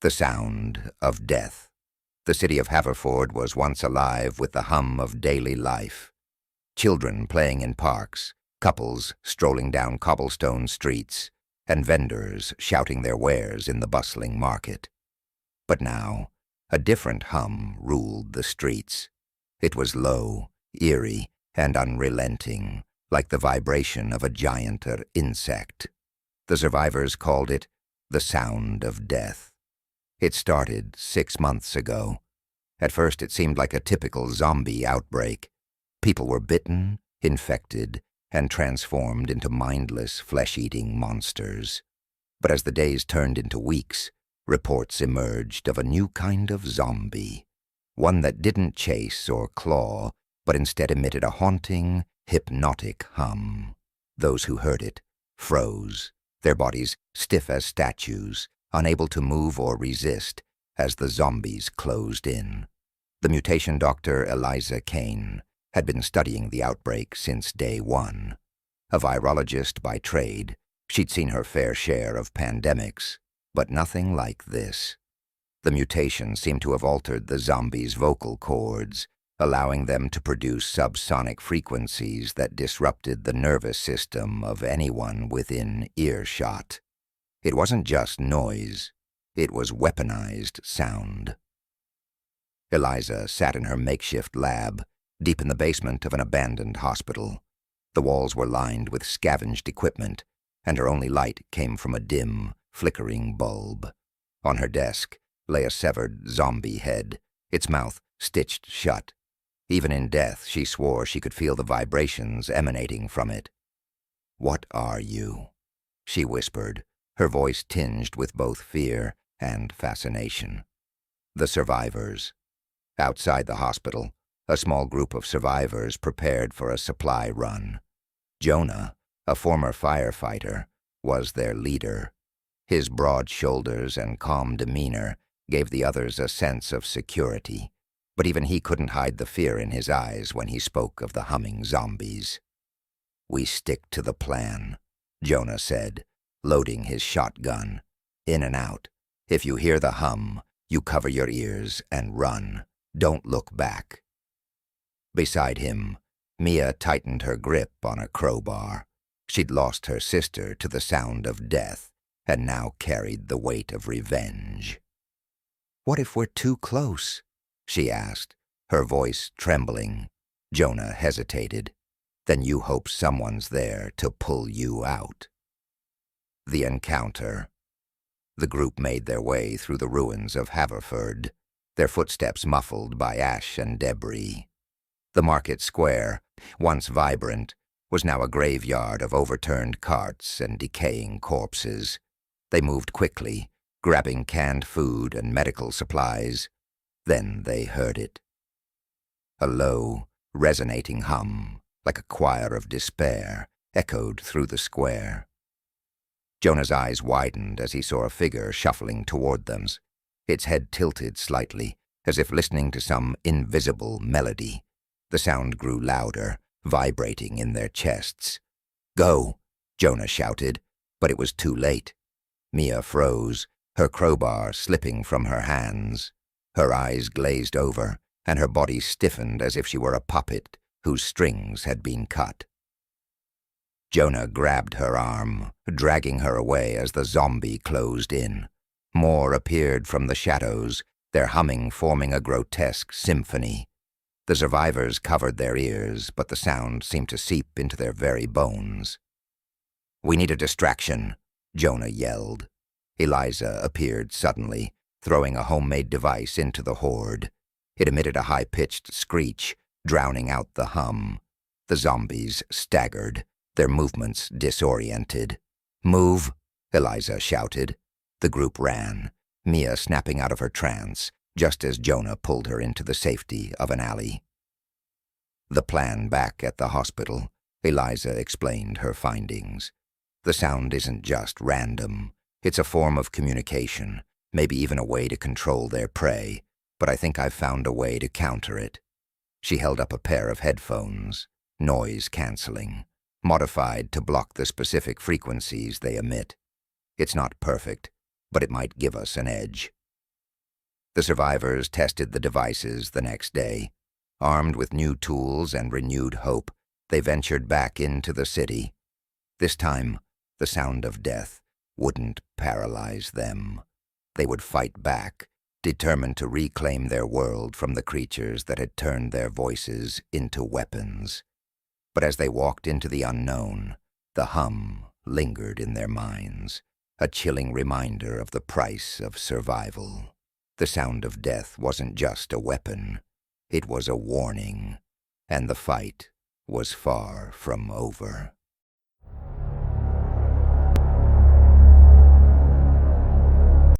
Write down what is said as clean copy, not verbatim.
The sound of death. The city of Haverford was once alive with the hum of daily life. Children playing in parks, couples strolling down cobblestone streets, and vendors shouting their wares in the bustling market. But now, a different hum ruled the streets. It was low, eerie, and unrelenting, like the vibration of a giant insect. The survivors called it the sound of death. It started 6 months ago. At first it seemed like a typical zombie outbreak. People were bitten, infected, and transformed into mindless, flesh-eating monsters. But as the days turned into weeks, reports emerged of a new kind of zombie. One that didn't chase or claw, but instead emitted a haunting, hypnotic hum. Those who heard it froze, their bodies stiff as statues, unable to move or resist as the zombies closed in. The mutation doctor Eliza Kane had been studying the outbreak since day one. A virologist by trade, she'd seen her fair share of pandemics, but nothing like this. The mutation seemed to have altered the zombies' vocal cords, allowing them to produce subsonic frequencies that disrupted the nervous system of anyone within earshot. It wasn't just noise, it was weaponized sound. Eliza sat in her makeshift lab, deep in the basement of an abandoned hospital. The walls were lined with scavenged equipment, and her only light came from a dim, flickering bulb. On her desk lay a severed zombie head, its mouth stitched shut. Even in death, she swore she could feel the vibrations emanating from it. "What are you?" she whispered, her voice tinged with both fear and fascination. The survivors. Outside the hospital, a small group of survivors prepared for a supply run. Jonah, a former firefighter, was their leader. His broad shoulders and calm demeanor gave the others a sense of security, but even he couldn't hide the fear in his eyes when he spoke of the humming zombies. "We stick to the plan," Jonah said, loading his shotgun. "In and out. If you hear the hum, you cover your ears and run. Don't look back." Beside him, Mia tightened her grip on a crowbar. She'd lost her sister to the sound of death, and now carried the weight of revenge. "What if we're too close?" she asked, her voice trembling. Jonah hesitated. "Then you hope someone's there to pull you out." The encounter. The group made their way through the ruins of Haverford, their footsteps muffled by ash and debris. The market square, once vibrant, was now a graveyard of overturned carts and decaying corpses. They moved quickly, grabbing canned food and medical supplies. Then they heard it. A low, resonating hum, like a choir of despair, echoed through the square. Jonah's eyes widened as he saw a figure shuffling toward them, its head tilted slightly, as if listening to some invisible melody. The sound grew louder, vibrating in their chests. "Go!" Jonah shouted, but it was too late. Mia froze, her crowbar slipping from her hands. Her eyes glazed over, and her body stiffened as if she were a puppet whose strings had been cut. Jonah grabbed her arm, dragging her away as the zombie closed in. More appeared from the shadows, their humming forming a grotesque symphony. The survivors covered their ears, but the sound seemed to seep into their very bones. "We need a distraction," Jonah yelled. Eliza appeared suddenly, throwing a homemade device into the horde. It emitted a high-pitched screech, drowning out the hum. The zombies staggered, their movements disoriented. "Move!" Eliza shouted. The group ran, Mia snapping out of her trance, just as Jonah pulled her into the safety of an alley. The plan back at the hospital, Eliza explained her findings. "The sound isn't just random. It's a form of communication, maybe even a way to control their prey, but I think I've found a way to counter it." She held up a pair of headphones, noise-canceling, modified to block the specific frequencies they emit. "It's not perfect, but it might give us an edge." The survivors tested the devices the next day. Armed with new tools and renewed hope, they ventured back into the city. This time, the sound of death wouldn't paralyze them. They would fight back, determined to reclaim their world from the creatures that had turned their voices into weapons. But as they walked into the unknown, the hum lingered in their minds, a chilling reminder of the price of survival. The sound of death wasn't just a weapon, it was a warning, and the fight was far from over.